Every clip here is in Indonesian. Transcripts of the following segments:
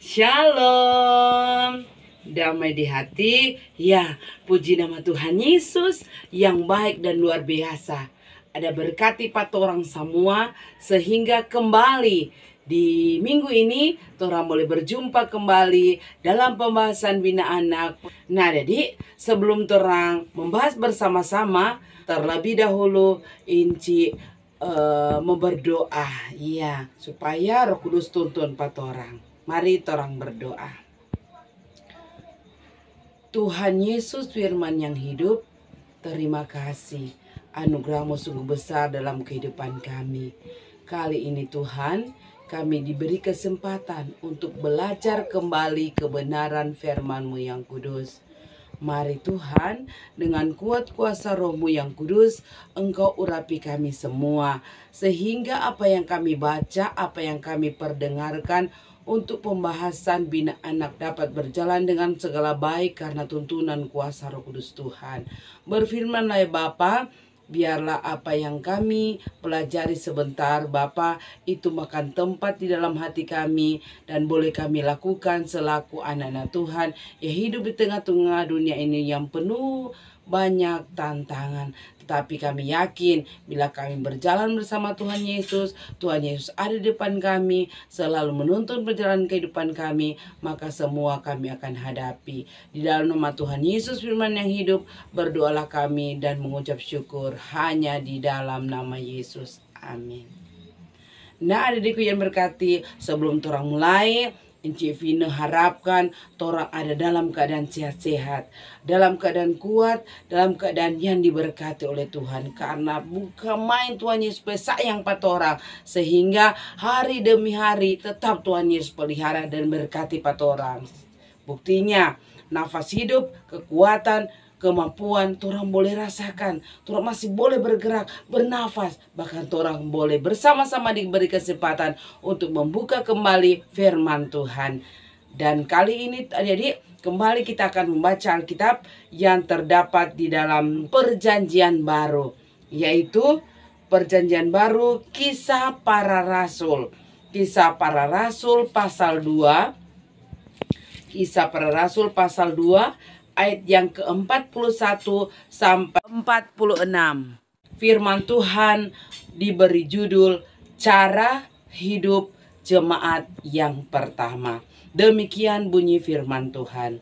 Shalom, damai di hati. Ya, puji nama Tuhan Yesus yang baik dan luar biasa. Ada berkati orang semua sehingga kembali di minggu ini orang boleh berjumpa kembali dalam pembahasan bina anak. Nah, jadi sebelum orang membahas bersama-sama, terlebih dahulu Inci berdoa, ya, supaya Roh Kudus tuntun orang. Mari orang berdoa. Tuhan Yesus firman yang hidup, terima kasih. Anugerah-Mu sungguh besar dalam kehidupan kami. Kali ini Tuhan, kami diberi kesempatan untuk belajar kembali kebenaran firman-Mu yang kudus. Mari Tuhan, dengan kuat kuasa Roh-Mu yang kudus, Engkau urapi kami semua. Sehingga apa yang kami baca, apa yang kami perdengarkan untuk pembahasan bina anak dapat berjalan dengan segala baik karena tuntunan kuasa Roh Kudus Tuhan. Berfirmanlah Bapa, biarlah apa yang kami pelajari sebentar Bapa itu makan tempat di dalam hati kami dan boleh kami lakukan selaku anak-anak Tuhan yang hidup di tengah-tengah dunia ini yang penuh banyak tantangan. Tetapi kami yakin bila kami berjalan bersama Tuhan Yesus ada di depan kami, selalu menuntun perjalanan kehidupan kami, maka semua kami akan hadapi. Di dalam nama Tuhan Yesus firman yang hidup, berdoalah kami dan mengucap syukur hanya di dalam nama Yesus. Amin. Nah, adikku yang berkati, sebelum orang mulai, Inci Vina harapkan orang ada dalam keadaan sehat-sehat, dalam keadaan kuat, dalam keadaan yang diberkati oleh Tuhan. Karena bukan main Tuhan Yesus sayang orang, sehingga hari demi hari tetap Tuhan Yesus pelihara dan berkati orang. Buktinya, nafas hidup, kekuatan, kemampuan orang boleh rasakan, orang masih boleh bergerak, bernafas, bahkan orang boleh bersama-sama diberi kesempatan untuk membuka kembali firman Tuhan. Dan kali ini jadi kembali kita akan membaca Alkitab yang terdapat di dalam Perjanjian Baru, yaitu Perjanjian Baru Kisah Para Rasul. Kisah Para Rasul pasal 2. Kisah Para Rasul pasal 2 ayat yang ke-41 sampai 46. Firman Tuhan diberi judul Cara Hidup Jemaat yang Pertama. Demikian bunyi firman Tuhan.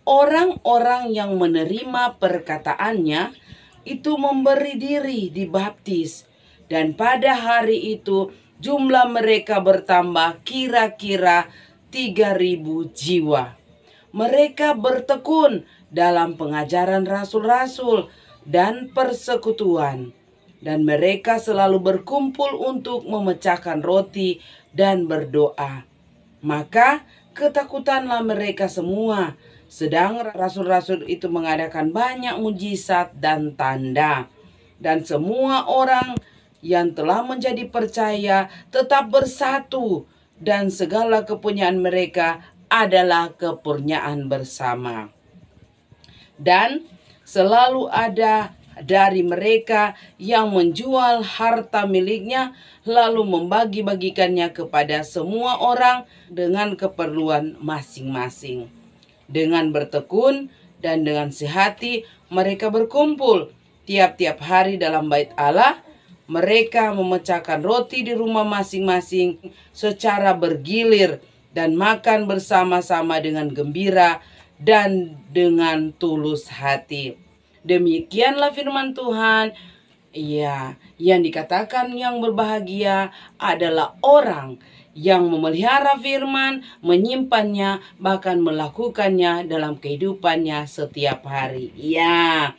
Orang-orang yang menerima perkataannya itu memberi diri dibaptis, dan pada hari itu jumlah mereka bertambah kira-kira 3.000 jiwa. Mereka bertekun dalam pengajaran rasul-rasul dan persekutuan, dan mereka selalu berkumpul untuk memecahkan roti dan berdoa. Maka ketakutanlah mereka semua, sedang rasul-rasul itu mengadakan banyak mujizat dan tanda. Dan semua orang yang telah menjadi percaya tetap bersatu, dan segala kepunyaan mereka adalah kepunyaan bersama. Dan selalu ada dari mereka yang menjual harta miliknya lalu membagi-bagikannya kepada semua orang dengan keperluan masing-masing. Dengan bertekun dan dengan sehati mereka berkumpul tiap-tiap hari dalam bait Allah. Mereka memecahkan roti di rumah masing-masing secara bergilir dan makan bersama-sama dengan gembira dan dengan tulus hati. Demikianlah firman Tuhan. Ya, yang dikatakan yang berbahagia adalah orang yang memelihara firman, menyimpannya, bahkan melakukannya dalam kehidupannya setiap hari. Ya,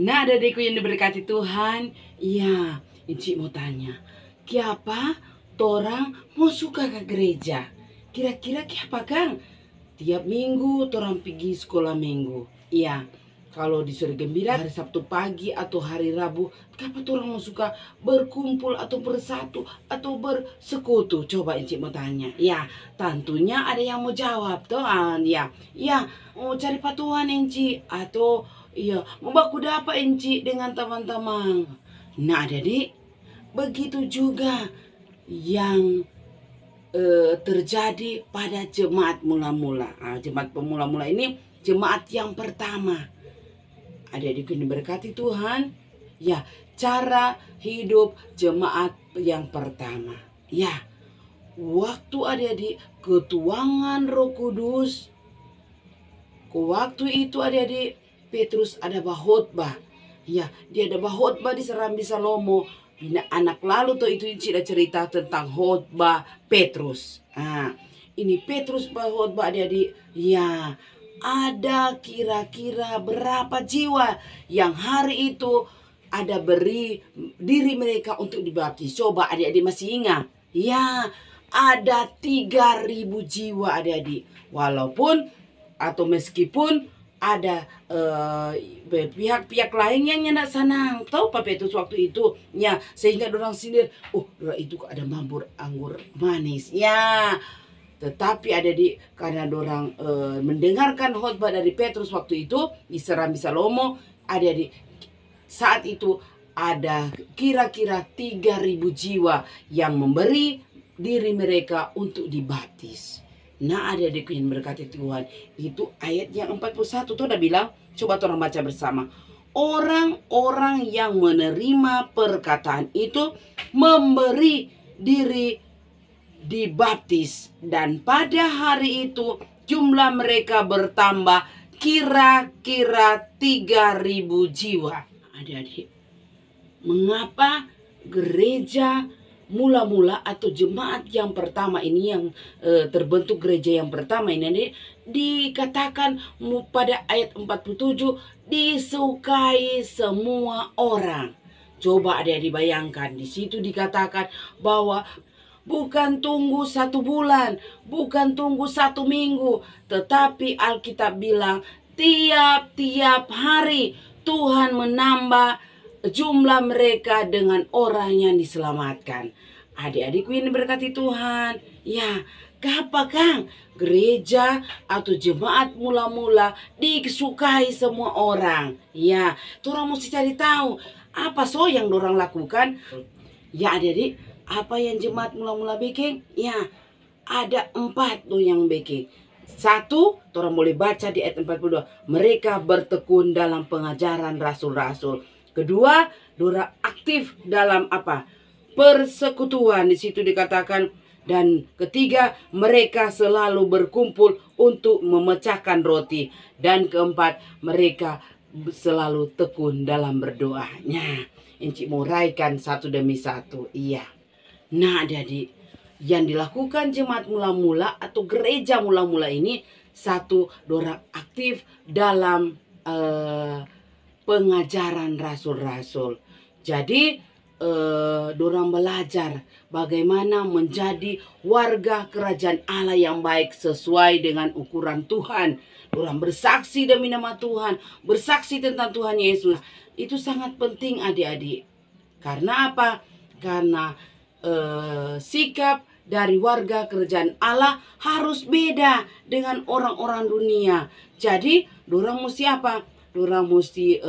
nah adikku yang diberkati Tuhan, ya, Inci mau tanya, kiapa orang mau suka ke gereja? Kira-kira kiapa Kang? Tiap minggu orang pergi sekolah minggu. Iya, kalau disuruh gembira hari Sabtu pagi atau hari Rabu, kenapa orang mau suka berkumpul atau bersatu atau bersekutu? Coba Inci mau tanya. Ya, tentunya ada yang mau jawab Tuhan. Ya, mau cari patuhan Inci atau iya mau baku dapat Inci dengan teman-teman. Nah, jadi begitu juga yang terjadi pada jemaat mula-mula. Jemaat pemula-mula ini jemaat yang pertama. Adik-adik yang diberkati Tuhan, ya, cara hidup jemaat yang pertama. Ya, waktu adik-adik ketuangan Roh Kudus, waktu itu adik-adik Petrus ada bahotbah. Ya, dia ada bahotbah di Serambi Salomo. Bina anak lalu tuh itu tidak cerita tentang khotbah Petrus. Ini Petrus bahotbah adik-adik. Ya, ada kira-kira berapa jiwa yang hari itu ada beri diri mereka untuk dibaptis. Coba adik-adik masih ingat? Ya, ada 3.000 jiwa adik-adik. Walaupun atau meskipun ada pihak-pihak lain yang tidak senang. Tahu Pak Petrus waktu itu, ya, sehingga orang sindir, itu kok ada mabur anggur manis, ya. Tetapi ada karena orang mendengarkan khotbah dari Petrus waktu itu di Serambi Salomo, ada saat itu ada kira-kira 3.000 jiwa yang memberi diri mereka untuk dibaptis. Nah, adik-adikku yang berkati Tuhan, itu ayat yang 41 tuh udah bilang, coba orang baca bersama. Orang-orang yang menerima perkataan itu memberi diri dibaptis, dan pada hari itu jumlah mereka bertambah kira-kira 3.000 jiwa. Adik-adik, mengapa gereja mula-mula atau jemaat yang pertama ini yang terbentuk gereja yang pertama ini dikatakan pada ayat 47 disukai semua orang. Coba ada dibayangkan, di situ dikatakan bahwa bukan tunggu 1 bulan, bukan tunggu 1 minggu, tetapi Alkitab bilang tiap-tiap hari Tuhan menambah jumlah mereka dengan orang yang diselamatkan. Adik-adikku yang diberkati Tuhan, ya, apakah gereja atau jemaat mula-mula disukai semua orang? Ya, orang mesti cari tahu apa yang orang lakukan. Ya adik-adik, apa yang jemaat mula-mula bikin? Ya, ada 4 tuh yang bikin. 1, orang boleh baca di ayat 42. Mereka bertekun dalam pengajaran rasul-rasul. Kedua, dorang aktif dalam apa? Persekutuan, di situ dikatakan. Dan ketiga, mereka selalu berkumpul untuk memecahkan roti. Dan keempat, mereka selalu tekun dalam berdoanya. Encik mau raikan satu demi satu. Iya. Nah, adik-adik, yang dilakukan jemaat mula-mula atau gereja mula-mula ini, 1, dorang aktif dalam pengajaran rasul-rasul. Jadi dorang belajar bagaimana menjadi warga kerajaan Allah yang baik sesuai dengan ukuran Tuhan. Dorang bersaksi demi nama Tuhan, bersaksi tentang Tuhan Yesus. Itu sangat penting adik-adik. Karena apa? Karena sikap dari warga kerajaan Allah harus beda dengan orang-orang dunia. Jadi dorang mesti apa? Dorang mesti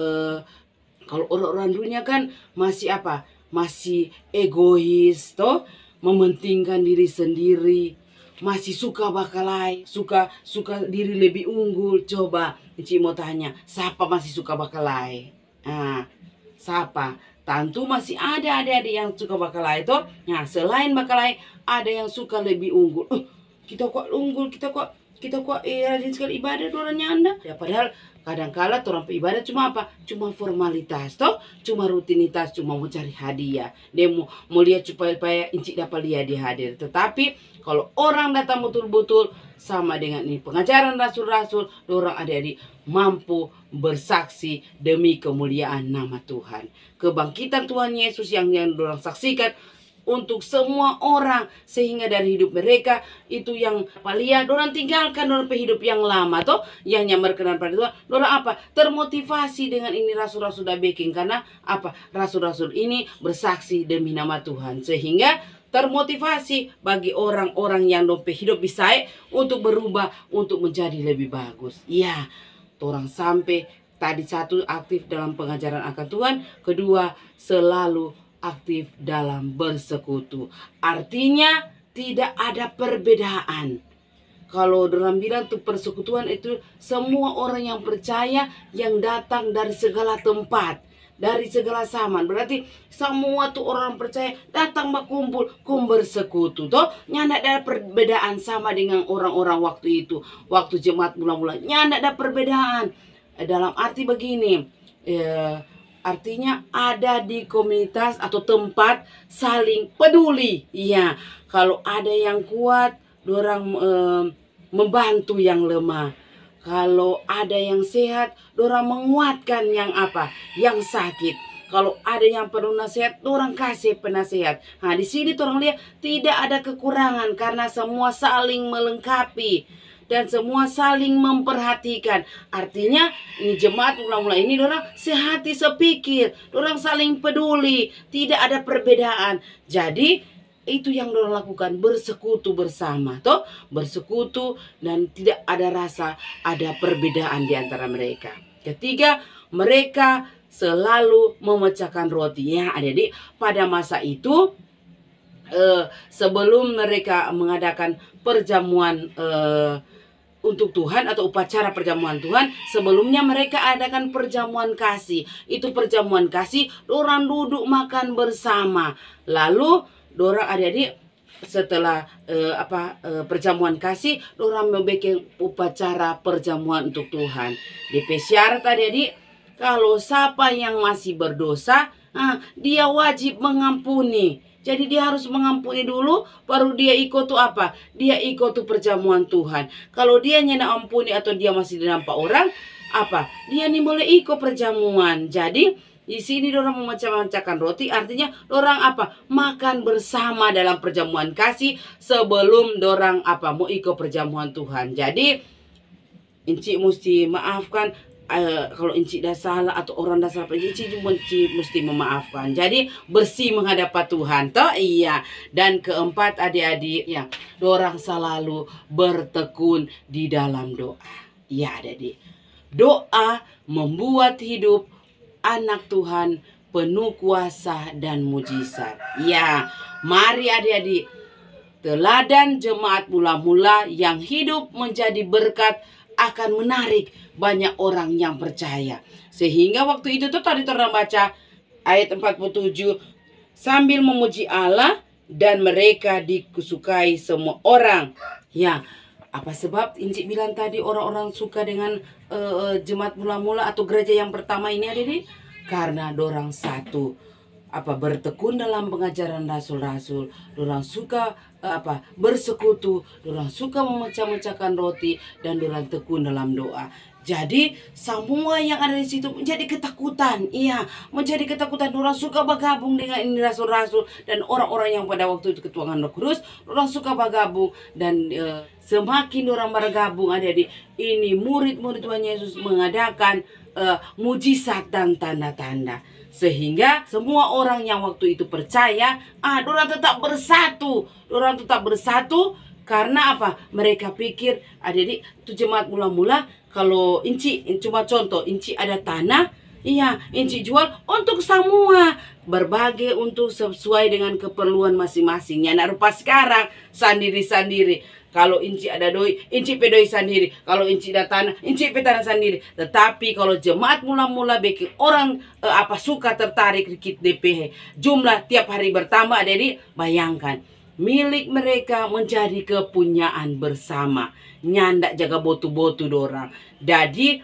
kalau orang-orang dunia kan masih apa? Masih egois, toh, mementingkan diri sendiri, masih suka bakalai, suka diri lebih unggul. Coba Encik mau tanya, siapa masih suka bakalai? Siapa? Tentu masih ada adik-adik yang suka bakalai, toh. Nah, selain bakalai, ada yang suka lebih unggul. Kita kok unggul, kita kok rajin sekali ibadah orangnya Anda. Ya padahal kadang-kala orang ibadah cuma apa? Cuma formalitas, toh? Cuma rutinitas, cuma mau cari hadiah. Dia mau lihat supaya Encik dapat lihat dia hadir. Tetapi kalau orang datang betul-betul sama dengan ini pengajaran rasul-rasul, orang adik-adik mampu bersaksi demi kemuliaan nama Tuhan. Kebangkitan Tuhan Yesus yang orang saksikan untuk semua orang, sehingga dari hidup mereka itu yang lihat orang tinggalkan orang hidup yang lama toh yang berkenan pada Tuhan. Orang apa? Termotivasi dengan ini rasul-rasul sudah baking. Karena apa? Rasul-rasul ini bersaksi demi nama Tuhan, sehingga termotivasi bagi orang-orang yang hidup bisa untuk berubah, untuk menjadi lebih bagus. Ya, orang sampai tadi 1 aktif dalam pengajaran akan Tuhan, kedua selalu aktif dalam bersekutu. Artinya tidak ada perbedaan. Kalau orang bilang tuh persekutuan itu semua orang yang percaya yang datang dari segala tempat, dari segala zaman. Berarti semua tuh orang percaya datang berkumpul, bersekutu. Toh nyanda ada perbedaan sama dengan orang-orang waktu itu. Waktu jemaat mula-mula nyanda ada perbedaan. Dalam arti begini, artinya ada di komunitas atau tempat saling peduli. Iya, kalau ada yang kuat, orang membantu yang lemah. Kalau ada yang sehat, orang menguatkan yang apa? Yang sakit. Kalau ada yang perlu nasihat, orang kasih penasehat. Nah, di sini orang lihat tidak ada kekurangan karena semua saling melengkapi dan semua saling memperhatikan. Artinya ini jemaat mula-mula ini orang sehati sepikir, orang saling peduli, tidak ada perbedaan. Jadi itu yang dorang lakukan, bersekutu bersama, toh bersekutu dan tidak ada rasa ada perbedaan di antara mereka. Ketiga, mereka selalu memecahkan roti. Ya, adik-adik, pada masa itu sebelum mereka mengadakan perjamuan untuk Tuhan atau upacara perjamuan Tuhan, sebelumnya mereka adakan perjamuan kasih. Itu perjamuan kasih, orang duduk makan bersama. Lalu dorang adik-adik setelah perjamuan kasih, dorang membuat upacara perjamuan untuk Tuhan. Di syarat adik-adik, kalau siapa yang masih berdosa, dia wajib mengampuni. Jadi dia harus mengampuni dulu, baru dia ikut tuh apa? Dia ikut tuh perjamuan Tuhan. Kalau dia nyena ampuni atau dia masih dinampak orang, apa? Dia nih boleh ikut perjamuan. Jadi di sini dorang memecah-mecahkan roti, artinya dorang apa? Makan bersama dalam perjamuan kasih sebelum dorang apa? Mau ikut perjamuan Tuhan. Jadi Inci mesti maafkan kalau Inci dah salah atau orang dah salah, Inci mesti memaafkan. Jadi bersih menghadap Tuhan, toh iya. Dan keempat adik-adik, ya, dorang selalu bertekun di dalam doa. Ya adik-adik, doa membuat hidup anak Tuhan penuh kuasa dan mujizat. Ya, mari adik-adik, teladan jemaat mula-mula yang hidup menjadi berkat akan menarik banyak orang yang percaya. Sehingga waktu itu tuh tadi orang baca ayat 47, sambil memuji Allah dan mereka disukai semua orang. Ya, apa sebab Inci bilang tadi orang-orang suka dengan jemaat mula-mula atau gereja yang pertama ini adik-adik? Karena dorang satu, bertekun dalam pengajaran rasul-rasul, dorang suka bersekutu, dorang suka memecah-mecahkan roti, dan dorang tekun dalam doa. Jadi semua yang ada di situ menjadi ketakutan. Iya, menjadi ketakutan. Orang suka bergabung dengan ini rasul-rasul dan orang-orang yang pada waktu itu ketuanan Roh Kudus. Orang suka bergabung dan semakin orang bergabung adik-adik, ini murid-murid Tuhan Yesus mengadakan mujizat dan tanda-tanda. Sehingga semua orang yang waktu itu percaya, orang tetap bersatu. Orang tetap bersatu karena apa? Mereka pikir adik-adik itu jemaat mula-mula. Kalau Inci, cuma contoh, Inci ada tanah, iya, Inci jual untuk semua, berbagi untuk sesuai dengan keperluan masing-masing. Yang rupa sekarang sendiri-sendiri. Kalau Inci ada doi, Inci pedoi sendiri. Kalau Inci ada tanah, Inci tanah sendiri. Tetapi kalau jemaat mula-mula bikin orang suka tertarik dikit DPH, jumlah tiap hari bertambah, jadi bayangkan milik mereka menjadi kepunyaan bersama. Nyandak jaga botu-botu dorang. Jadi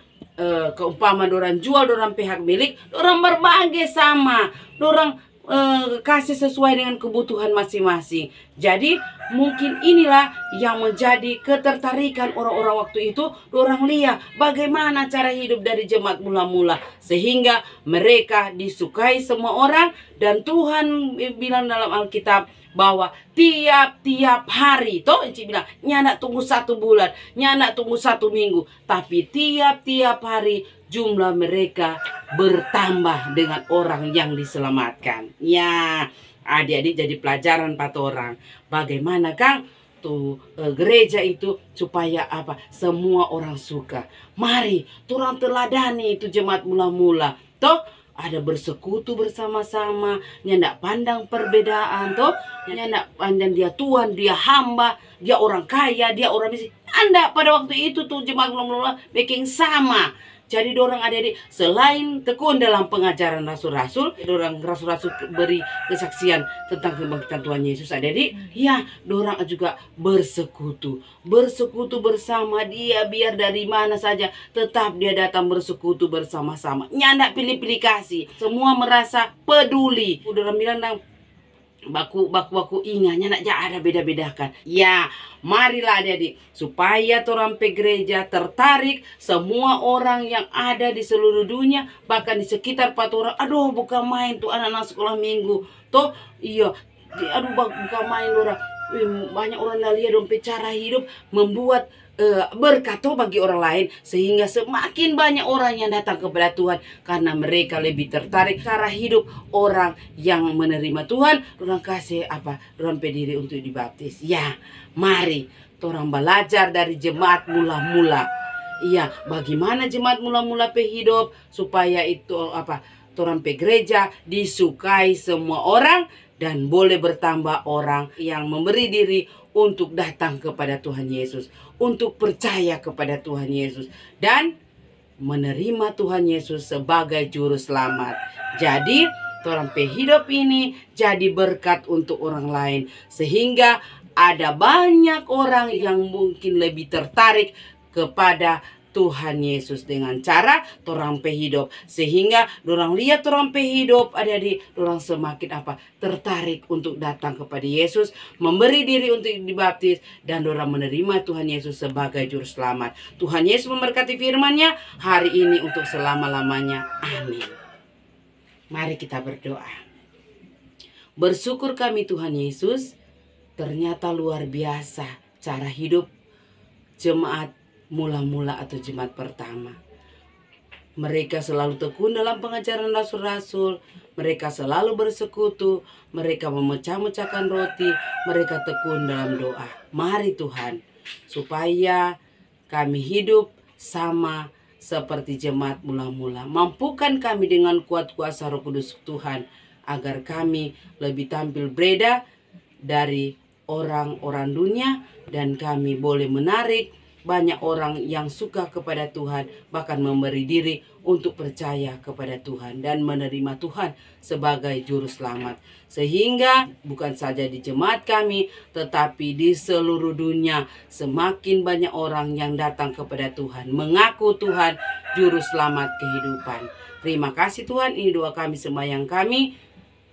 keumpama dorang jual dorang pihak milik, dorang berbagi sama, dorang kasih sesuai dengan kebutuhan masing-masing. Jadi mungkin inilah yang menjadi ketertarikan orang-orang waktu itu. Dorang lihat bagaimana cara hidup dari jemaat mula-mula sehingga mereka disukai semua orang. Dan Tuhan bilang dalam Alkitab bahwa tiap-tiap hari, toh Inci bilang, nyanak tunggu 1 bulan, nyanak tunggu 1 minggu, tapi tiap-tiap hari jumlah mereka bertambah dengan orang yang diselamatkan. Ya, adik-adik jadi pelajaran 4 orang. Bagaimana Kang tuh gereja itu supaya semua orang suka. Mari turang teladani itu jemaat mula-mula. Toh ada bersekutu bersama-sama, nyandak pandang perbedaan toh, nyandak pandang dia Tuhan, dia hamba, dia orang kaya, dia orang miskin. Anda pada waktu itu tuh jemaat mula-mula bikin sama. Jadi dorang adik-adik selain tekun dalam pengajaran rasul-rasul, dorang rasul-rasul beri kesaksian tentang kebangkitan Tuhan Yesus adik-adik, ya dorang juga bersekutu bersama dia, biar dari mana saja tetap dia datang bersekutu bersama-sama. Nyandak pilih-pilih kasih, semua merasa peduli. Dorang bilang baku inganya nak ada beda-bedakan. Ya, marilah adik-adik supaya torang pe gereja tertarik semua orang yang ada di seluruh dunia, bahkan di sekitar patorang. Aduh, bukan main tuh anak-anak sekolah minggu. Toh, iya, aduh bukan main orang. Banyak orang lihat dong cara hidup membuat berkat bagi orang lain, sehingga semakin banyak orang yang datang kepada Tuhan karena mereka lebih tertarik cara hidup orang yang menerima Tuhan. Orang kasih apa? Orang pediri untuk dibaptis. Ya, mari orang belajar dari jemaat mula-mula. Iya, bagaimana jemaat mula-mula pe hidup supaya itu apa? Orang pe gereja disukai semua orang dan boleh bertambah orang yang memberi diri untuk datang kepada Tuhan Yesus, untuk percaya kepada Tuhan Yesus dan menerima Tuhan Yesus sebagai juru selamat. Jadi orang pe hidup ini jadi berkat untuk orang lain, sehingga ada banyak orang yang mungkin lebih tertarik kepada Tuhan Yesus dengan cara torang pe hidup, sehingga dorang lihat torang pe hidup adik-adik, dorang semakin apa? Tertarik untuk datang kepada Yesus, memberi diri untuk dibaptis, dan dorang menerima Tuhan Yesus sebagai juru selamat. Tuhan Yesus memberkati firman-Nya hari ini untuk selama-lamanya. Amin. Mari kita berdoa. Bersyukur kami Tuhan Yesus, ternyata luar biasa cara hidup jemaat mula-mula atau jemaat pertama. Mereka selalu tekun dalam pengajaran rasul-rasul, mereka selalu bersekutu, mereka memecah-mecahkan roti, mereka tekun dalam doa. Mari Tuhan, supaya kami hidup sama seperti jemaat mula-mula. Mampukan kami dengan kuat kuasa Roh Kudus Tuhan, agar kami lebih tampil beda dari orang-orang dunia, dan kami boleh menarik banyak orang yang suka kepada Tuhan, bahkan memberi diri untuk percaya kepada Tuhan dan menerima Tuhan sebagai juru selamat. Sehingga bukan saja di jemaat kami, tetapi di seluruh dunia semakin banyak orang yang datang kepada Tuhan, mengaku Tuhan juru selamat kehidupan. Terima kasih Tuhan, ini doa kami, sembahyang kami.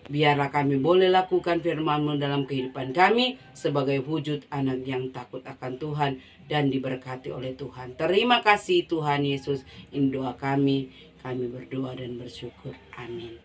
Biarlah kami boleh lakukan firman-Mu dalam kehidupan kami sebagai wujud anak yang takut akan Tuhan dan diberkati oleh Tuhan. Terima kasih Tuhan Yesus. Ini doa kami berdoa dan bersyukur. Amin.